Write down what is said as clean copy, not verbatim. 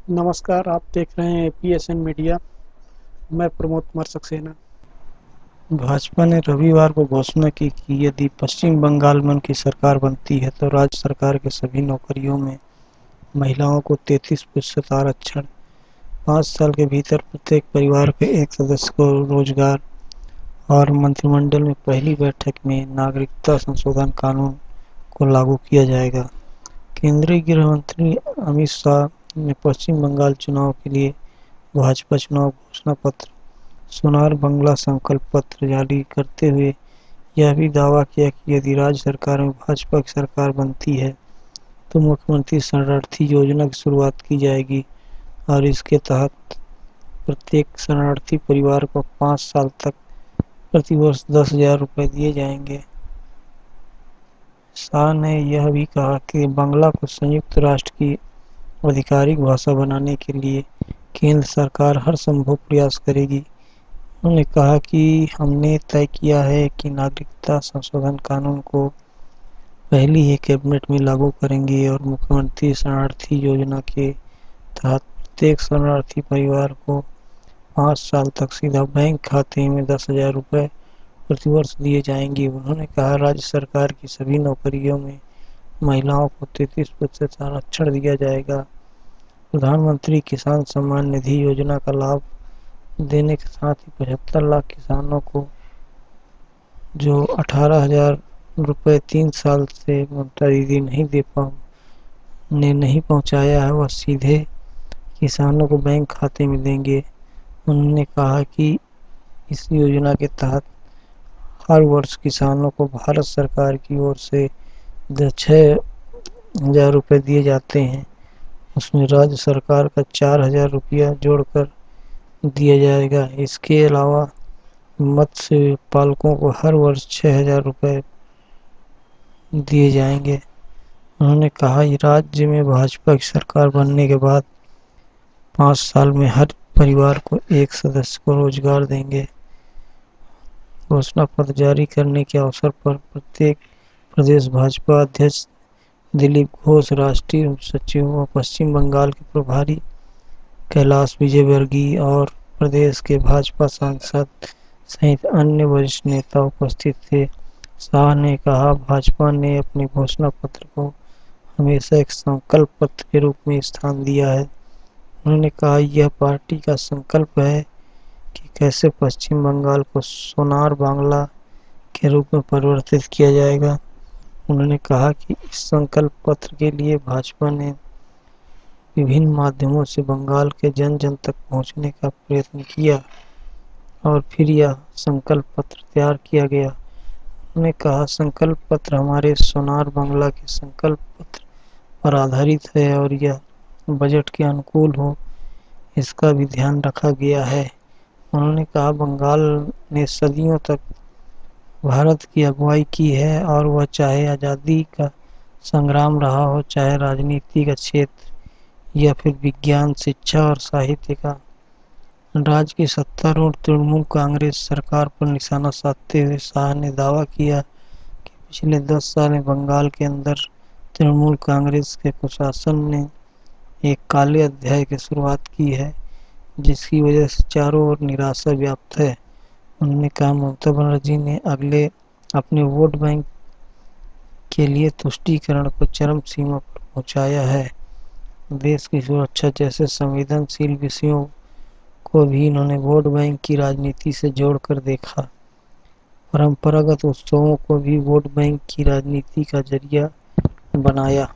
नमस्कार। आप देख रहे हैं पीएसएन मीडिया। मैं प्रमोद कुमार सक्सेना। भाजपा ने रविवार को घोषणा की कि यदि पश्चिम बंगाल में उनकी सरकार बनती है तो राज्य सरकार के सभी नौकरियों में महिलाओं को 33% आरक्षण, 5 साल के भीतर प्रत्येक परिवार के एक सदस्य को रोजगार और मंत्रिमंडल में पहली बैठक में नागरिकता संशोधन कानून को लागू किया जाएगा। केंद्रीय गृह मंत्री अमित शाह ने पश्चिम बंगाल चुनाव के लिए भाजपा चुनाव घोषणा पत्र सोनार बांग्ला संकल्प पत्र जारी करते हुए यह भी दावा किया कि यदि राज्य सरकार में भाजपा की सरकार बनती है तो मुख्यमंत्री शरणार्थी योजना की शुरुआत की जाएगी और इसके तहत प्रत्येक शरणार्थी परिवार को 5 साल तक प्रतिवर्ष 10,000 रुपये दिए जाएंगे। शाह ने यह भी कहा कि बांग्ला को संयुक्त राष्ट्र की आधिकारिक भाषा बनाने के लिए केंद्र सरकार हर संभव प्रयास करेगी। उन्होंने कहा कि हमने तय किया है कि नागरिकता संशोधन कानून को पहली ही कैबिनेट में लागू करेंगे और मुख्यमंत्री शरणार्थी योजना के तहत प्रत्येक शरणार्थी परिवार को 5 साल तक सीधा बैंक खाते में 10,000 रुपये प्रतिवर्ष दिए जाएंगे। उन्होंने कहा राज्य सरकार की सभी नौकरियों में महिलाओं को 33% आरक्षण दिया जाएगा। प्रधानमंत्री किसान सम्मान निधि योजना का लाभ देने के साथ ही 75 लाख किसानों को जो 18,000 रुपये 3 साल से ममता दीदी नहीं पहुंचाया है, वह सीधे किसानों को बैंक खाते में देंगे। उन्होंने कहा कि इस योजना के तहत हर वर्ष किसानों को भारत सरकार की ओर से 6,000 रुपये दिए जाते हैं। उसमें राज्य सरकार का 4,000 रुपया जोड़कर दिया जाएगा। इसके अलावा मत्स्य पालकों को हर वर्ष 6,000 रुपये दिए जाएंगे। उन्होंने कहा राज्य में भाजपा की सरकार बनने के बाद 5 साल में हर परिवार को एक सदस्य को रोजगार देंगे। घोषणा पत्र जारी करने के अवसर पर प्रत्येक प्रदेश भाजपा अध्यक्ष दिलीप घोष, राष्ट्रीय सचिव व पश्चिम बंगाल के प्रभारी कैलाश विजयवर्गीय और प्रदेश के भाजपा सांसद सहित अन्य वरिष्ठ नेता उपस्थित थे। शाह ने कहा भाजपा ने अपने घोषणा पत्र को हमेशा एक संकल्प पत्र के रूप में स्थान दिया है। उन्होंने कहा यह पार्टी का संकल्प है कि कैसे पश्चिम बंगाल को सोनार बांग्ला के रूप में परिवर्तित किया जाएगा। उन्होंने कहा कि इस संकल्प पत्र के लिए भाजपा ने विभिन्न माध्यमों से बंगाल के जन जन तक पहुंचने का प्रयत्न किया और फिर यह संकल्प पत्र तैयार किया गया। उन्होंने कहा संकल्प पत्र हमारे सोनार बांग्ला के संकल्प पत्र पर आधारित है और यह बजट के अनुकूल हो, इसका भी ध्यान रखा गया है। उन्होंने कहा बंगाल ने सदियों तक भारत की अगुवाई की है और वह चाहे आज़ादी का संग्राम रहा हो, चाहे राजनीति का क्षेत्र या फिर विज्ञान, शिक्षा और साहित्य का। राज्य की सत्तारूढ़ तृणमूल कांग्रेस सरकार पर निशाना साधते हुए शाह ने दावा किया कि पिछले 10 साल में बंगाल के अंदर तृणमूल कांग्रेस के कुशासन ने एक काले अध्याय की शुरुआत की है, जिसकी वजह से चारों ओर निराशा व्याप्त है। उन्होंने कहा ममता बनर्जी ने अपने वोट बैंक के लिए तुष्टीकरण को चरम सीमा पर पहुंचाया है। देश की सुरक्षा जैसे संवेदनशील विषयों को भी इन्होंने वोट बैंक की राजनीति से जोड़कर देखा। परंपरागत उत्सवों को भी वोट बैंक की राजनीति का जरिया बनाया।